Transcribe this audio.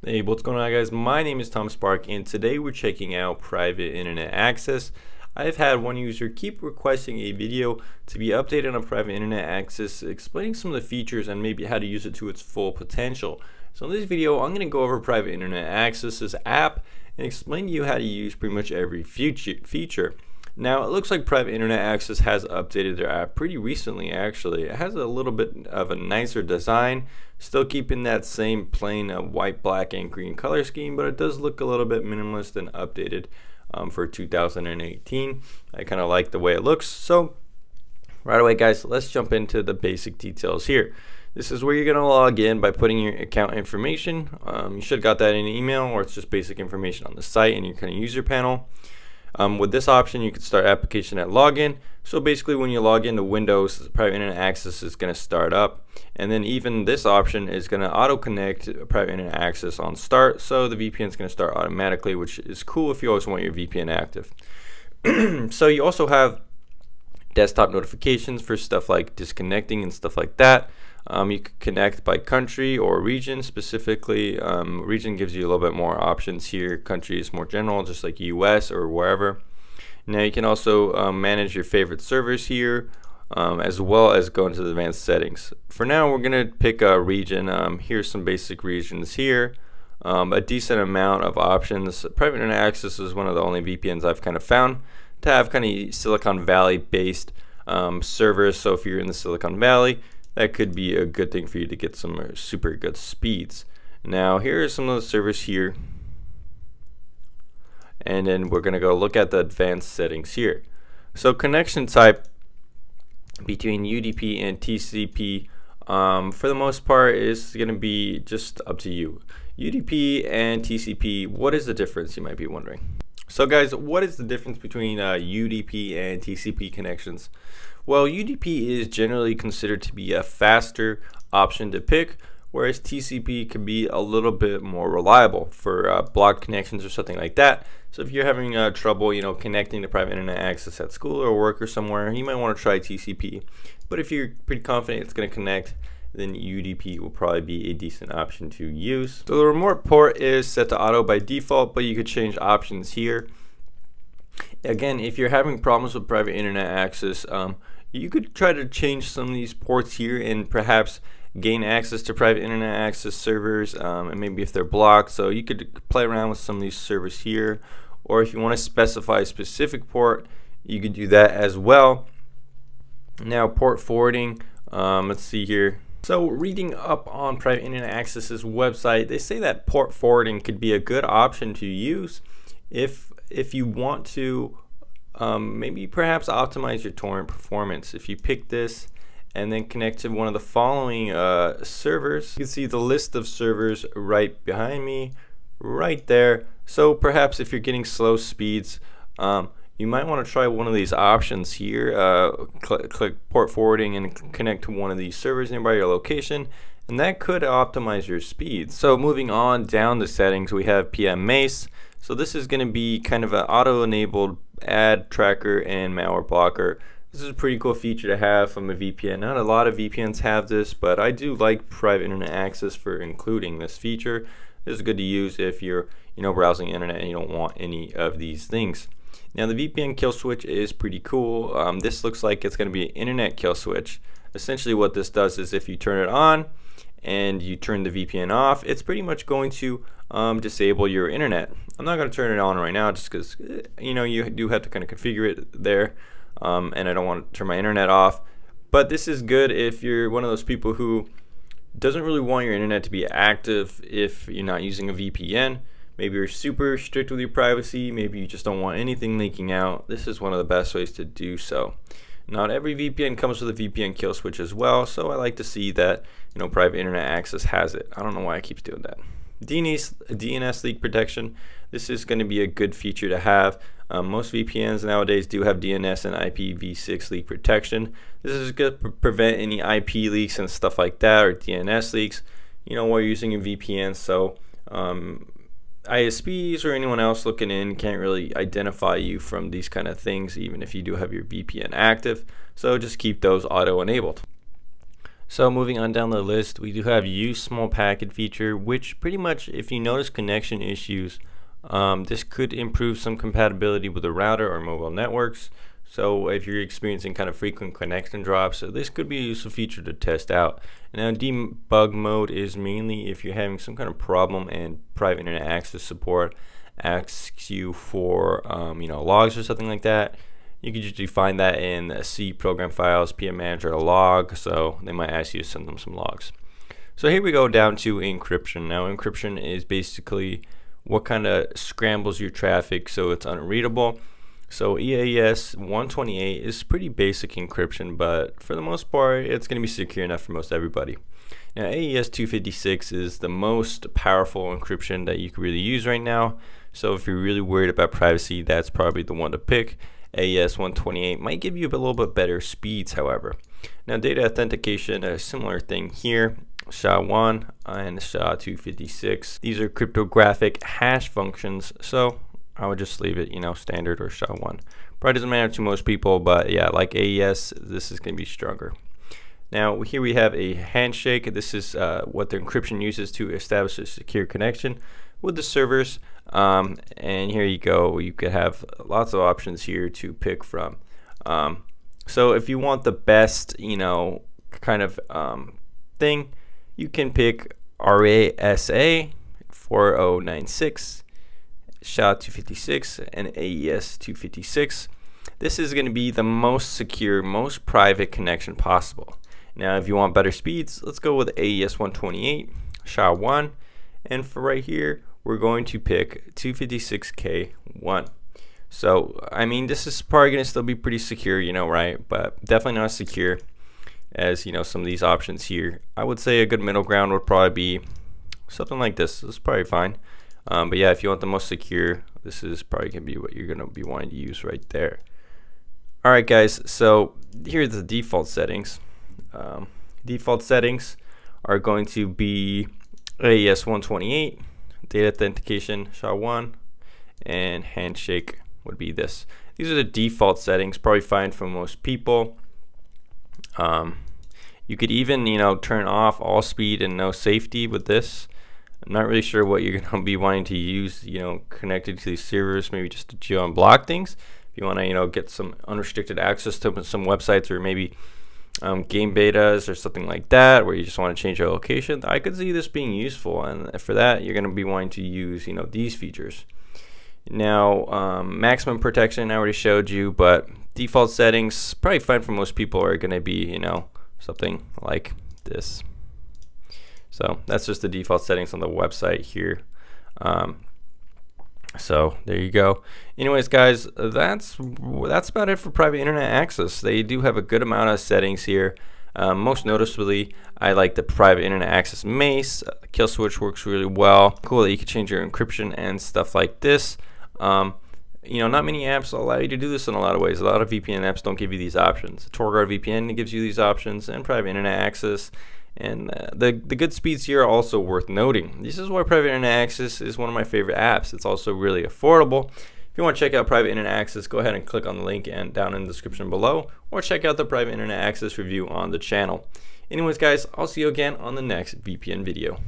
Hey, what's going on, guys? My name is Tom Spark, and today we're checking out private internet access. I've had one user keep requesting a video to be updated on private internet access, explaining some of the features and maybe how to use it to its full potential. So in this video, I'm going to go over private internet access, this app, and explain to you how to use pretty much every feature. Now, it looks like private internet access has updated their app pretty recently, actually. It has a little bit of a nicer design, still keeping that same plain white, black, and green color scheme, but it does look a little bit minimalist and updated for 2018. I kind of like the way it looks. So, right away, guys, let's jump into the basic details here. This is where you're going to log in by putting your account information. You should have got that in an email, or it's just basic information on the site and your kind of user panel. With this option, you can start application at login. So basically, when you log into Windows, private internet access is going to start up, and then even this option is going to auto connect private internet access on start. So the VPN is going to start automatically, which is cool if you always want your VPN active. So you also have desktop notifications for stuff like disconnecting and stuff like that. You can connect by country or region. Specifically, region gives you a little bit more options here. Country is more general, just like US or wherever. Now you can also manage your favorite servers here, as well as go into the advanced settings. For now, we're going to pick a region. Here's some basic regions here. A decent amount of options. Private internet access is one of the only VPNs I've kind of found to have kind of Silicon Valley based servers. So if you're in the Silicon Valley, that could be a good thing for you to get some super good speeds. Now here are some of the servers here, and then we're gonna go look at the advanced settings here. So connection type between UDP and TCP, for the most part, is gonna be just up to you. UDP and TCP, what is the difference, you might be wondering? So guys, what is the difference between UDP and TCP connections? Well, UDP is generally considered to be a faster option to pick, whereas TCP can be a little bit more reliable for blocked connections or something like that. So if you're having trouble, connecting to private internet access at school or work or somewhere, you might want to try TCP. But if you're pretty confident it's going to connect, then UDP will probably be a decent option to use. So the remote port is set to auto by default, but you could change options here. Again, if you're having problems with private internet access, you could try to change some of these ports here and perhaps gain access to private internet access servers, and maybe if they're blocked. So you could play around with some of these servers here, or if you want to specify a specific port, you could do that as well. Now port forwarding, let's see here. So reading up on private internet access's website, they say that port forwarding could be a good option to use if you want to maybe perhaps optimize your torrent performance. If you pick this and then connect to one of the following servers, you can see the list of servers right behind me, right there. So perhaps if you're getting slow speeds, you might want to try one of these options here. Click port forwarding and connect to one of these servers nearby your location, and that could optimize your speeds. So moving on down the settings, we have PMMace. So this is going to be kind of an auto-enabled ad tracker and malware blocker. This is a pretty cool feature to have from a VPN. Not a lot of VPNs have this, but I do like private internet access for including this feature. This is good to use if you're browsing the internet and you don't want any of these things. Now the VPN kill switch is pretty cool. This looks like it's going to be an internet kill switch. Essentially what this does is if you turn it on and you turn the VPN off, it's pretty much going to disable your internet. I'm not going to turn it on right now just because you do have to kind of configure it there, and I don't want to turn my internet off. But this is good if you're one of those people who doesn't really want your internet to be active if you're not using a VPN. Maybe you're super strict with your privacy, maybe you just don't want anything leaking out. This is one of the best ways to do so. Not every VPN comes with a VPN kill switch as well, so I like to see that private internet access has it. I don't know why I keep doing that. DNS leak protection. This is going to be a good feature to have. Most VPNs nowadays do have DNS and IPv6 leak protection. This is going to prevent any IP leaks and stuff like that, or DNS leaks, while you're using a VPN. So ISPs or anyone else looking in can't really identify you from these kind of things, even if you do have your VPN active. So just keep those auto enabled. So moving on down the list, we do have use small packet feature, which pretty much, if you notice connection issues, this could improve some compatibility with the router or mobile networks. So if you're experiencing kind of frequent connection drops, so this could be a useful feature to test out. Now debug mode is mainly if you're having some kind of problem and private internet access support asks you for logs or something like that. You can usually find that in C program files, PM manager log, so they might ask you to send them some logs. So here we go down to encryption. Now encryption is basically what kind of scrambles your traffic so it's unreadable. So EAS 128 is pretty basic encryption, but for the most part it's going to be secure enough for most everybody. Now AES 256 is the most powerful encryption that you can really use right now. So if you're really worried about privacy, that's probably the one to pick. AES 128 might give you a little bit better speeds, however. Now data authentication, a similar thing here. SHA-1 and SHA-256. These are cryptographic hash functions, so I would just leave it, standard or SHA-1. Probably doesn't matter to most people, but yeah, like AES, this is going to be stronger. Now here we have a handshake. This is what the encryption uses to establish a secure connection with the servers. And here you go. You could have lots of options here to pick from. So if you want the best, kind of thing, you can pick RASA 4096, SHA-256, and AES 256. This is going to be the most secure, most private connection possible. Now if you want better speeds, let's go with AES 128, SHA-1, and for right here we're going to pick 256K1. So I mean, this is probably going to still be pretty secure, right? But definitely not as secure as some of these options here. I would say a good middle ground would probably be something like this. This is probably fine. But yeah, if you want the most secure, this is probably going to be what you're going to be wanting to use right there. Alright guys, so here's the default settings. Default settings are going to be AES 128, data authentication SHA-1, and handshake would be this. These are the default settings, probably fine for most people. You could even turn off all speed and no safety with this. I'm not really sure what you're going to be wanting to use connected to these servers, maybe just to geo and block things. If you want to get some unrestricted access to some websites, or maybe game betas or something like that, where you just want to change your location, I could see this being useful, and for that you're going to be wanting to use these features. Now maximum protection I already showed you, but default settings probably fine for most people are going to be something like this. So that's just the default settings on the website here. So there you go. Anyways guys, that's about it for private internet access. They do have a good amount of settings here. Most noticeably, I like the private internet access mace. Kill switch works really well. Cool that you can change your encryption and stuff like this. Not many apps allow you to do this in a lot of ways. A lot of VPN apps don't give you these options. TorGuard VPN gives you these options, and private internet access. And the good speeds here are also worth noting. This is why private internet access is one of my favorite apps. It's also really affordable. If you want to check out private internet access, go ahead and click on the link and down in the description below, or check out the private internet access review on the channel. Anyways guys, I'll see you again on the next VPN video.